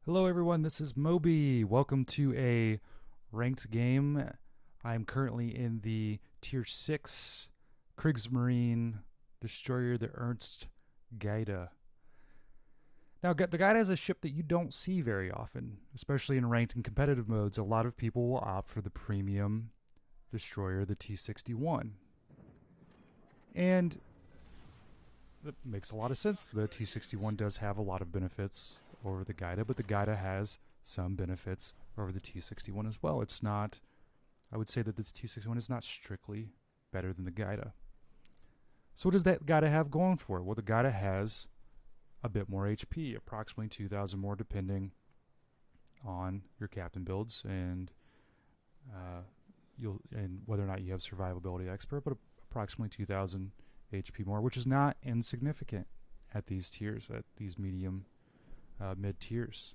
Hello everyone, this is Moby. Welcome to a ranked game. I'm currently in the Tier 6 Kriegsmarine Destroyer, the Ernst Gaede. Now, the Gaede is a ship that you don't see very often, especially in ranked and competitive modes. A lot of people will opt for the premium destroyer, the T-61. And that makes a lot of sense. The T-61 does have a lot of benefits over the Gaede, but the Gaede has some benefits over the T-61 as well. It's not, I would say that the T-61 is not strictly better than the Gaede. So what does that Gaede have going for it? Well, the Gaede has a bit more HP, approximately 2,000 more depending on your captain builds and whether or not you have survivability expert, but approximately 2,000 HP more, which is not insignificant at these tiers, at these medium mid tiers.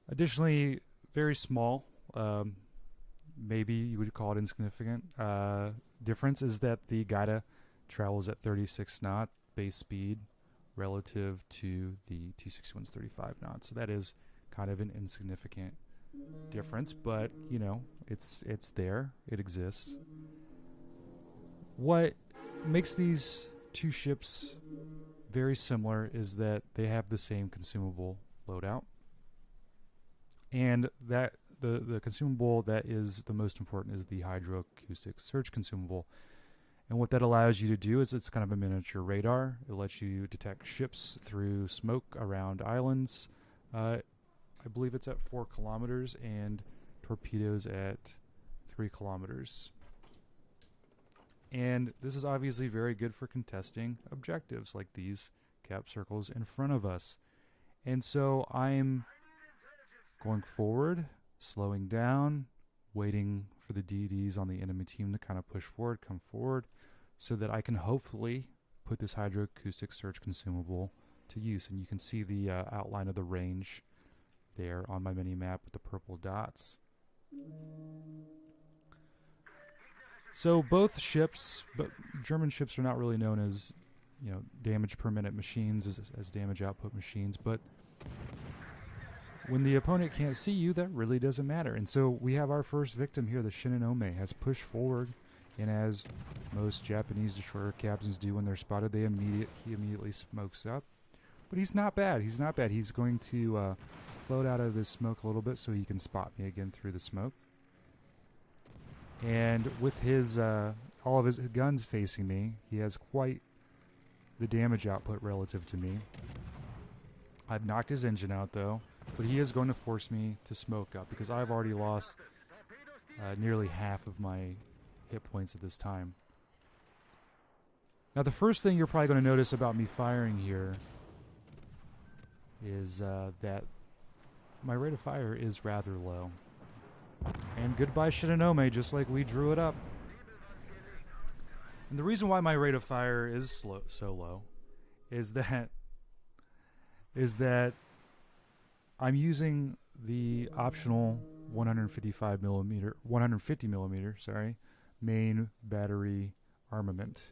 Additionally, very small, maybe you would call it insignificant, difference is that the Gaede travels at 36 knot base speed relative to the T-61's 35 knots. So that is kind of an insignificant difference, but you know, it's there, it exists. What makes these two ships very similar is that they have the same consumable loadout, and that the consumable that is the most important is the hydroacoustic search consumable. And what that allows you to do is it's kind of a miniature radar. It lets you detect ships through smoke around islands. I believe it's at 4 kilometers and torpedoes at 3 kilometers. And this is obviously very good for contesting objectives like these cap circles in front of us. And so I'm going forward, slowing down, waiting for the DDs on the enemy team to kind of push forward, come forward, so that I can hopefully put this hydroacoustic search consumable to use. And you can see the outline of the range there on my mini map with the purple dots. So both ships, but German ships are not really known as, you know, damage per minute machines, as damage output machines, but when the opponent can't see you, that really doesn't matter. And so we have our first victim here. The Shinonome has pushed forward, and as most Japanese destroyer captains do when they're spotted, he immediately smokes up. But he's not bad. He's not bad. He's going to float out of this smoke a little bit so he can spot me again through the smoke. And with his all of his guns facing me, he has quite the damage output relative to me. I've knocked his engine out though, but he is going to force me to smoke up because I've already lost nearly half of my hit points at this time. Now the first thing you're probably going to notice about me firing here is that my rate of fire is rather low. And goodbye Shinonome, just like we drew it up. And the reason why my rate of fire is so low is that I'm using the optional 150 millimeter, main battery armament.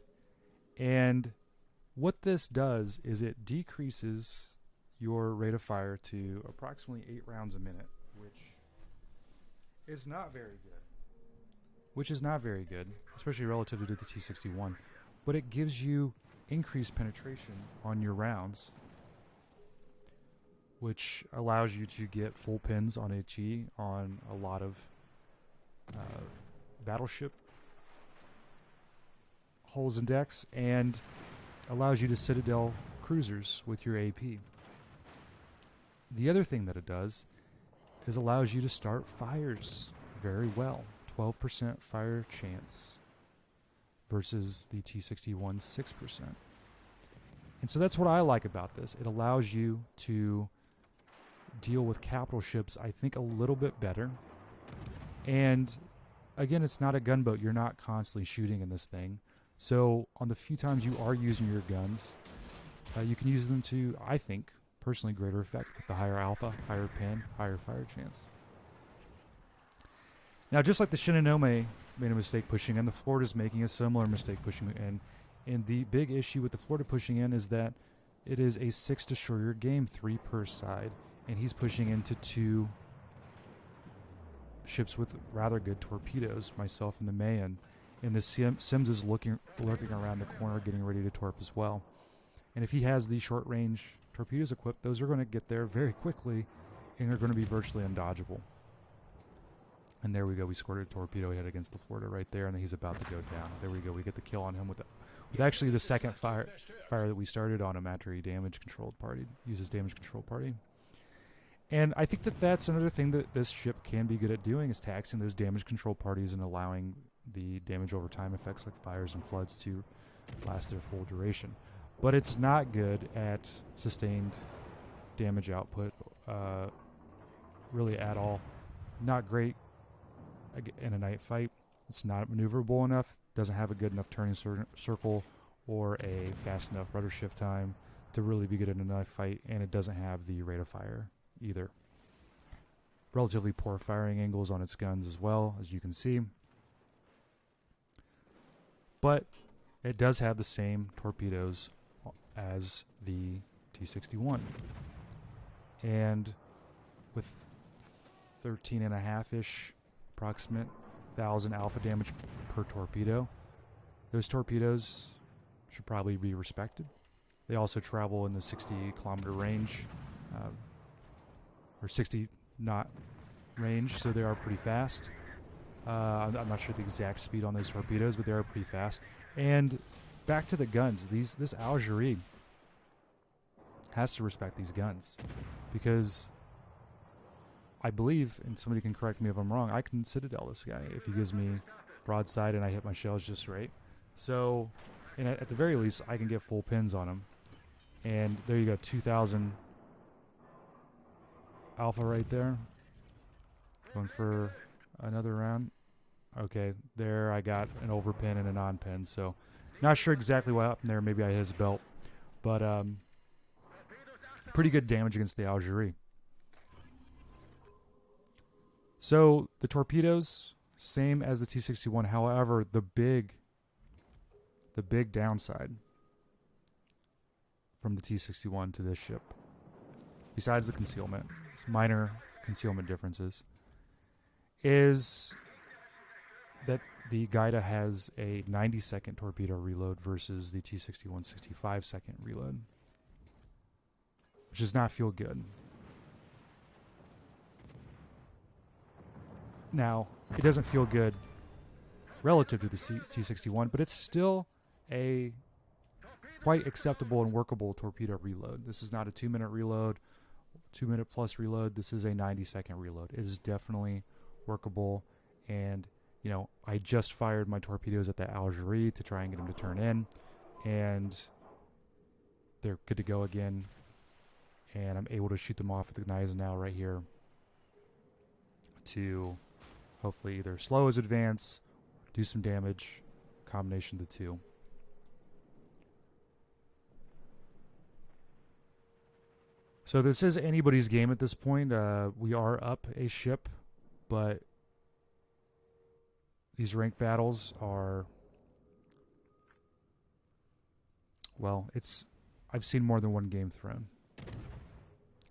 And what this does is it decreases your rate of fire to approximately 8 rounds a minute, which is not very good, especially relative to the T-61, but it gives you increased penetration on your rounds, which allows you to get full pins on HE on a lot of battleship hulls and decks, and allows you to citadel cruisers with your AP. The other thing that it does is allows you to start fires very well. 12% fire chance versus the T-61's 6%. And so that's what I like about this. It allows you to deal with capital ships, I think, a little bit better. And again, it's not a gunboat. You're not constantly shooting in this thing. So on the few times you are using your guns, you can use them to, I think, personally greater effect with the higher alpha, higher pin, higher fire chance. Now, just like the Shinonome made a mistake pushing in, the Florida's making a similar mistake pushing in. And the big issue with the Florida pushing in is that it is a 6 destroyer game, 3 per side. and he's pushing into 2 ships with rather good torpedoes, myself and the Mayan. And the Sims is lurking around the corner, getting ready to torp as well. And if he has these short-range torpedoes equipped, those are going to get there very quickly, and they're going to be virtually undodgeable. And there we go. We scored a torpedo hit against the Florida right there, and then he's about to go down. There we go. We get the kill on him with actually the second fire that we started on him after he uses damage control party. And I think that's another thing that this ship can be good at doing, is taxing those damage control parties and allowing the damage over time effects like fires and floods to last their full duration. But it's not good at sustained damage output, really at all. Not great in a night fight. It's not maneuverable enough, doesn't have a good enough turning circle or a fast enough rudder shift time to really be good in a night fight, and it doesn't have the rate of fire either. Relatively poor firing angles on its guns as well, as you can see. But it does have the same torpedoes as the T-61. And with 13.5-ish approximate 1,000 alpha damage per torpedo, those torpedoes should probably be respected. They also travel in the 60-kilometer range, or 60 knot range, so they are pretty fast. I'm not sure the exact speed on those torpedoes, but they are pretty fast. And back to the guns, this Algerie has to respect these guns, because I believe, and somebody can correct me if I'm wrong, I can Citadel this guy if he gives me broadside and I hit my shells just right. So, and at the very least, I can get full pins on him. And there you go, 2,000 alpha right there. Going for another round. Okay, there I got an overpin and a non-pin, so not sure exactly what happened there. Maybe I hit his belt. But pretty good damage against the Algerie. So the torpedoes, same as the T-61. However, the big downside from the T-61 to this ship, besides the concealment, minor concealment differences, is that the Gaede has a 90-second torpedo reload versus the T-61 65-second reload, which does not feel good. Now, it doesn't feel good relative to the T-61, but it's still a quite acceptable and workable torpedo reload. This is not a 2-minute reload, 2-minute plus reload. This is a 90-second reload. It is definitely workable, and you know, I just fired my torpedoes at the Algerie to try and get them to turn in, and they're good to go again, and I'm able to shoot them off with the Gneisenau right here to hopefully either slow his advance, do some damage, combination of the two. So this is anybody's game at this point. We are up a ship, but these rank battles are, well, I've seen more than one game thrown.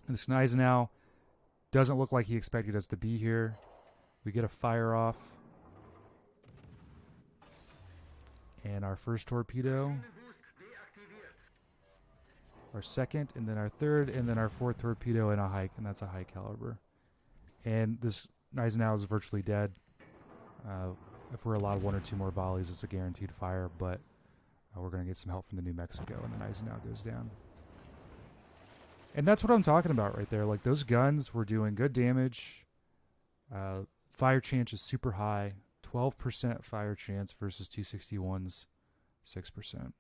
And this Gneisenau doesn't look like he expected us to be here. We get a fire off. And our first torpedo, our second, and then our third, and then our fourth torpedo and that's a high caliber. And this Gneisenau is virtually dead. If we're allowed 1 or 2 more volleys, it's a guaranteed fire, but we're going to get some help from the New Mexico, and the Gneisenau goes down. And that's what I'm talking about right there. Like, those guns were doing good damage. Fire chance is super high. 12% fire chance versus T-61's 6%.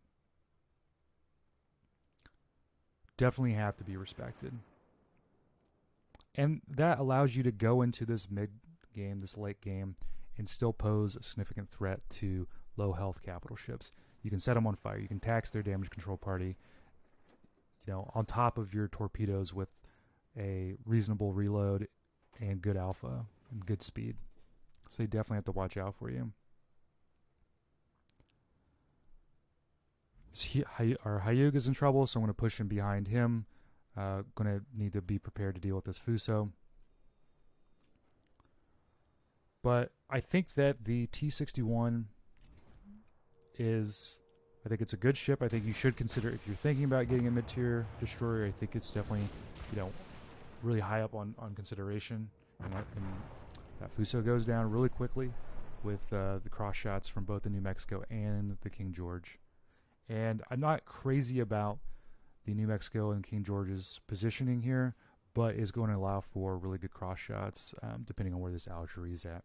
Definitely have to be respected. And that allows you to go into this mid-game, this late game, and still pose a significant threat to low-health capital ships. You can set them on fire. You can tax their damage control party, you know, on top of your torpedoes with a reasonable reload and good alpha and good speed. So they definitely have to watch out for you. Our Hyuga is in trouble, so I'm going to push him behind him. Going to need to be prepared to deal with this Fuso. But I think that the T-61 is, I think it's a good ship. I think you should consider, if you're thinking about getting a mid-tier destroyer, I think it's definitely, really high up on consideration. And that Fuso goes down really quickly with the cross shots from both the New Mexico and the King George. And I'm not crazy about the New Mexico and King George's positioning here, but is going to allow for really good cross shots depending on where this Algerie is at.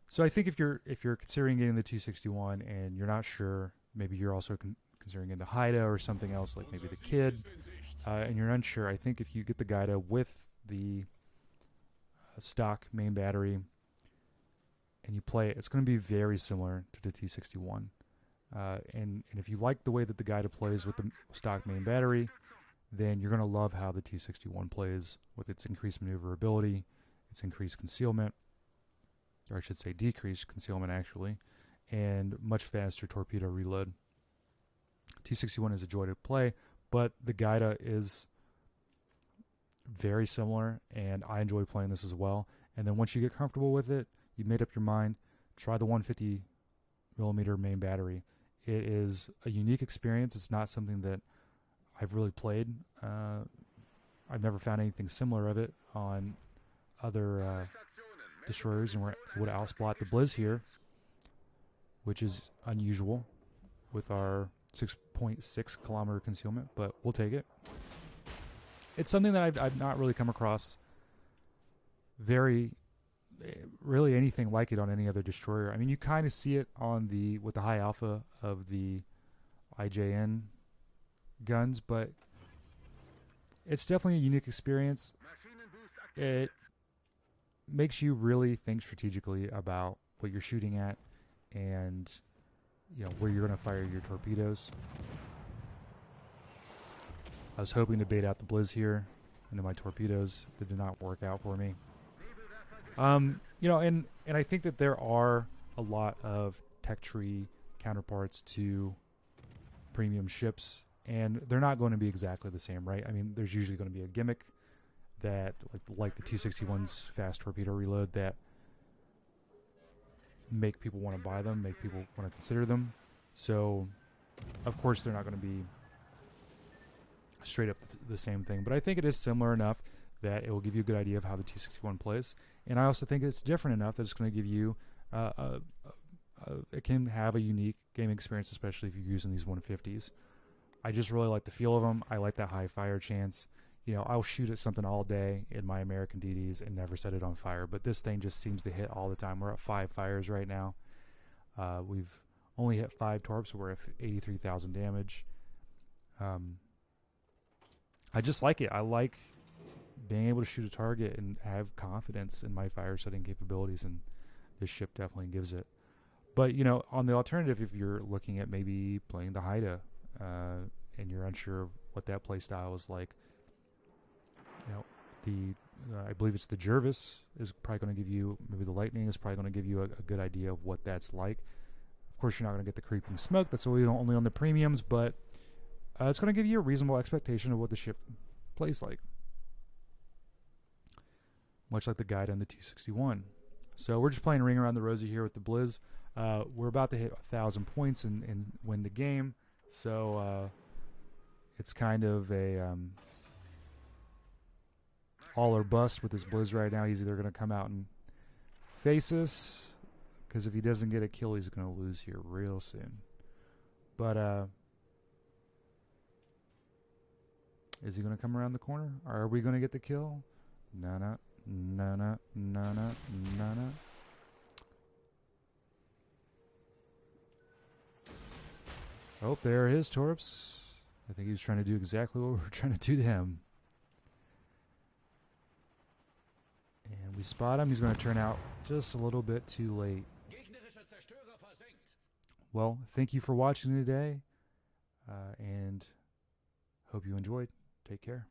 So I think if you're considering getting the T-61 and you're not sure, maybe you're also considering getting the Haida or something else like maybe the Kid, and you're unsure, I think if you get the Gaede with the stock main battery and you play it, it's going to be very similar to the T-61. And if you like the way that the Gaede plays with the stock main battery, then you're going to love how the T-61 plays with its increased maneuverability, its increased concealment, or I should say decreased concealment actually, and much faster torpedo reload. T-61 is a joy to play, but the Gaede is very similar, and I enjoy playing this as well. And then once you get comfortable with it, you made up your mind, try the 150 millimeter main battery. It is a unique experience. It's not something that I've really played. I've never found anything similar of it on other destroyers, and we would outspot the Blizz here, which is unusual with our 6.6 kilometer concealment, but we'll take it. It's something that I've not really come across really anything like it on any other destroyer. I mean, you kind of see it on with the high alpha of the IJN guns, but it's definitely a unique experience. It makes you really think strategically about what you're shooting at and where you're going to fire your torpedoes. I was hoping to bait out the Blizz here into my torpedoes. That did not work out for me. And I think that there are a lot of tech tree counterparts to premium ships, and they're not going to be exactly the same, right? I mean, there's usually going to be a gimmick that, like the T-61's fast torpedo reload, that make people want to buy them, make people want to consider them. So, of course, they're not going to be straight up the same thing, but I think it is similar enough that it will give you a good idea of how the T-61 plays. And I also think it's different enough that it's going to give you it can have a unique game experience, especially if you're using these 150s. I just really like the feel of them. I like that high fire chance. I'll shoot at something all day in my American DDs and never set it on fire, but this thing just seems to hit all the time. We're at 5 fires right now. We've only hit 5 torps, so we're at 83,000 damage. I just like it. I like being able to shoot a target and have confidence in my fire setting capabilities, and this ship definitely gives it. But, on the alternative, if you're looking at maybe playing the Haida and you're unsure of what that play style is like, I believe it's the Jervis is probably going to give you, maybe the Lightning is probably going to give you a good idea of what that's like. Of course, you're not going to get the creeping smoke. That's only on the premiums, but it's going to give you a reasonable expectation of what the ship plays like. Much like the Gaede and the T-61. So we're just playing ring around the rosy here with the Blizz. We're about to hit 1,000 points and win the game. So it's kind of a all or bust with this Blizz right now. He's either going to come out and face us, because if he doesn't get a kill, he's going to lose here real soon. But is he going to come around the corner? Are we going to get the kill? No. Oh, there are his torps. I think he was trying to do exactly what we were trying to do to him. And we spot him. He's going to turn out just a little bit too late. Well, thank you for watching today, and hope you enjoyed. Take care.